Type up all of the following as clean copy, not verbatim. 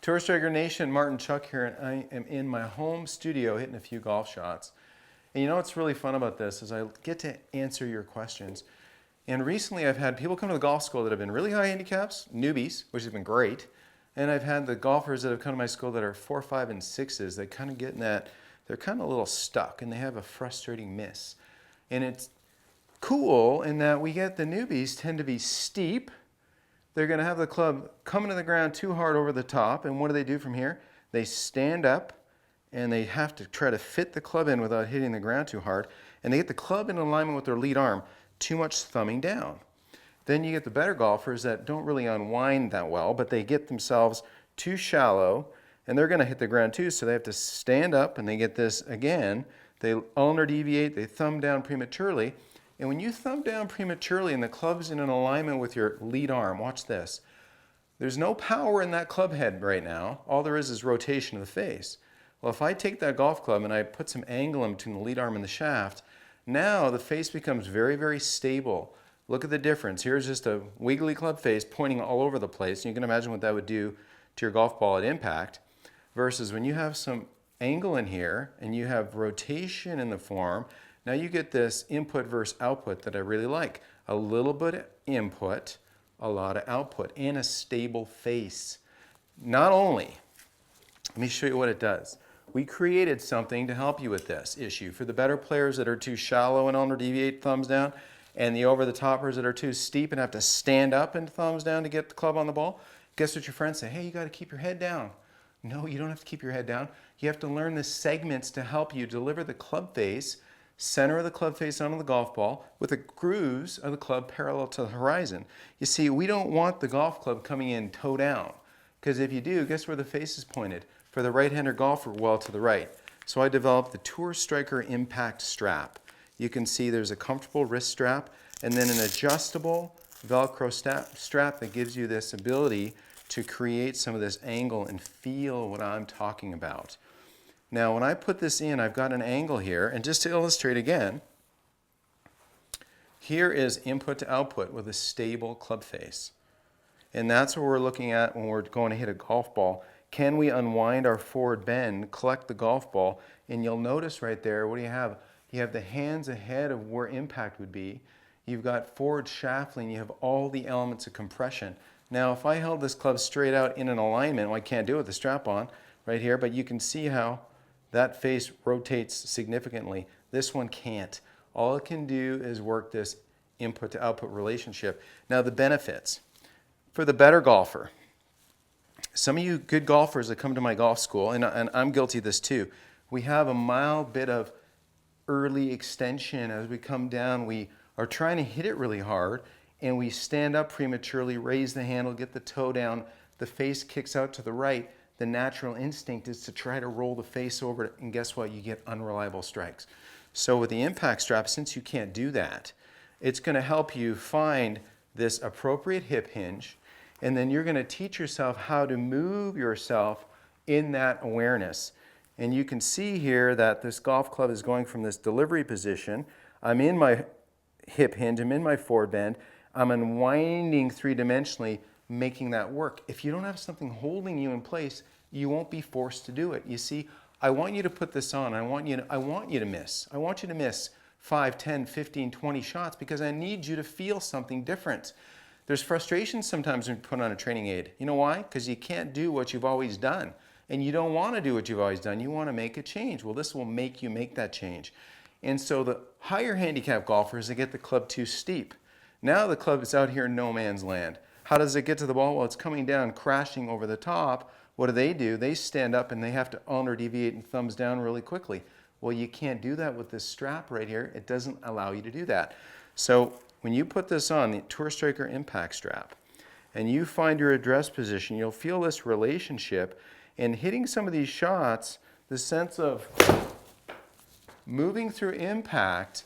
Tour Striker Nation, Martin Chuck here, and I am in my home studio hitting a few golf shots. And you know what's really fun about this is I get to answer your questions. And recently I've had people come to the golf school that have been really high handicaps, newbies, which has been great. And I've had the golfers that have come to my school that are 4, 5, and 6s. They kind of get in that, they're kind of a little stuck and they have a frustrating miss. And it's cool in that we get the newbies tend to be steep. They're going to have the club coming to the ground too hard over the top. And what do they do from here? They stand up and they have to try to fit the club in without hitting the ground too hard. And they get the club in alignment with their lead arm, too much thumbing down. Then you get the better golfers that don't really unwind that well, but they get themselves too shallow and they're going to hit the ground too. So they have to stand up and they get this again. They ulnar deviate, they thumb down prematurely. And when you thumb down prematurely and the club's in an alignment with your lead arm, watch this. There's no power in that club head right now. All there is rotation of the face. Well, if I take that golf club and I put some angle in between the lead arm and the shaft, now the face becomes very, very stable. Look at the difference. Here's just a wiggly club face pointing all over the place. You can imagine what that would do to your golf ball at impact. Versus when you have some angle in here and you have rotation in the form, now you get this input versus output that I really like. A little bit of input, a lot of output, and a stable face. Not only, let me show you what it does. We created something to help you with this issue. For the better players that are too shallow and ulnar deviate thumbs down, and the over-the-toppers that are too steep and have to stand up and thumbs down to get the club on the ball, guess what your friends say? Hey, you got to keep your head down. No, you don't have to keep your head down. You have to learn the segments to help you deliver the club face, center of the club face onto the golf ball with the grooves of the club parallel to the horizon. You see, we don't want the golf club coming in toe down, because if you do, guess where the face is pointed? For the right-hander golfer, well to the right. So I developed the Tour Striker Impact Strap. You can see there's a comfortable wrist strap and then an adjustable Velcro strap that gives you this ability to create some of this angle and feel what I'm talking about. Now, when I put this in, I've got an angle here, and just to illustrate again, here is input to output with a stable club face. And that's what we're looking at when we're going to hit a golf ball. Can we unwind our forward bend, collect the golf ball, and you'll notice right there, what do you have? You have the hands ahead of where impact would be. You've got forward shaft lean, you have all the elements of compression. Now, if I held this club straight out in an alignment, well, I can't do it with the strap on right here, but you can see how that face rotates significantly. This one can't. All it can do is work this input to output relationship. Now the benefits. For the better golfer, some of you good golfers that come to my golf school, and I'm guilty of this too, we have a mild bit of early extension. As we come down, we are trying to hit it really hard, and we stand up prematurely, raise the handle, get the toe down, the face kicks out to the right. The natural instinct is to try to roll the face over, and guess what? You get unreliable strikes. So with the impact strap, since you can't do that, it's going to help you find this appropriate hip hinge, and then you're going to teach yourself how to move yourself in that awareness. And you can see here that this golf club is going from this delivery position. I'm in my hip hinge, I'm in my forward bend, I'm unwinding three-dimensionally, making that work. If you don't have something holding you in place, you won't be forced to do it. You see, I want you to put this on. I want you to miss. I want you to miss 5, 10, 15, 20 shots because I need you to feel something different. There's frustration sometimes when you put on a training aid. You know why? Because you can't do what you've always done. And you don't want to do what you've always done. You want to make a change. Well, this will make you make that change. And so the higher handicap golfers, they get the club too steep. Now the club is out here in no man's land. How does it get to the ball? Well, it's coming down, crashing over the top. What do? They stand up and they have to ulnar deviate and thumbs down really quickly. Well, you can't do that with this strap right here. It doesn't allow you to do that. So when you put this on, the Tour Striker Impact Strap, and you find your address position, you'll feel this relationship. And hitting some of these shots, the sense of moving through impact,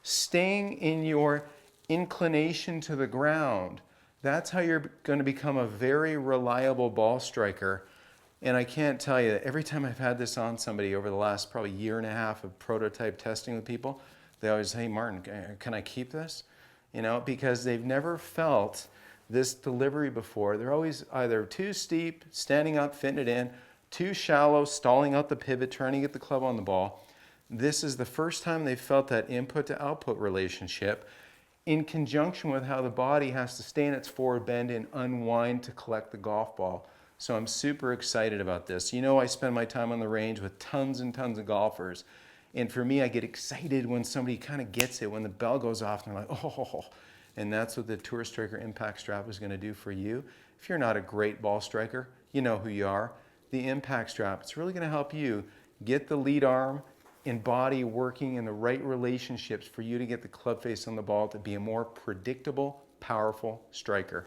staying in your inclination to the ground, that's how you're going to become a very reliable ball striker. And I can't tell you, every time I've had this on somebody over the last probably year and a half of prototype testing with people, they always say, hey, Martin, can I keep this? You know, because they've never felt this delivery before. They're always either too steep, standing up, fitting it in, too shallow, stalling out the pivot, trying to get the club on the ball. This is the first time they felt that input to output relationship in conjunction with how the body has to stay in its forward bend and unwind to collect the golf ball. So I'm super excited about this. You know, I spend my time on the range with tons and tons of golfers. And for me, I get excited when somebody kind of gets it, when the bell goes off and they're like, oh. And that's what the Tour Striker Impact Strap is going to do for you. If you're not a great ball striker, you know who you are. The Impact Strap, it's really going to help you get the lead arm and body working in the right relationships for you to get the club face on the ball to be a more predictable, powerful striker.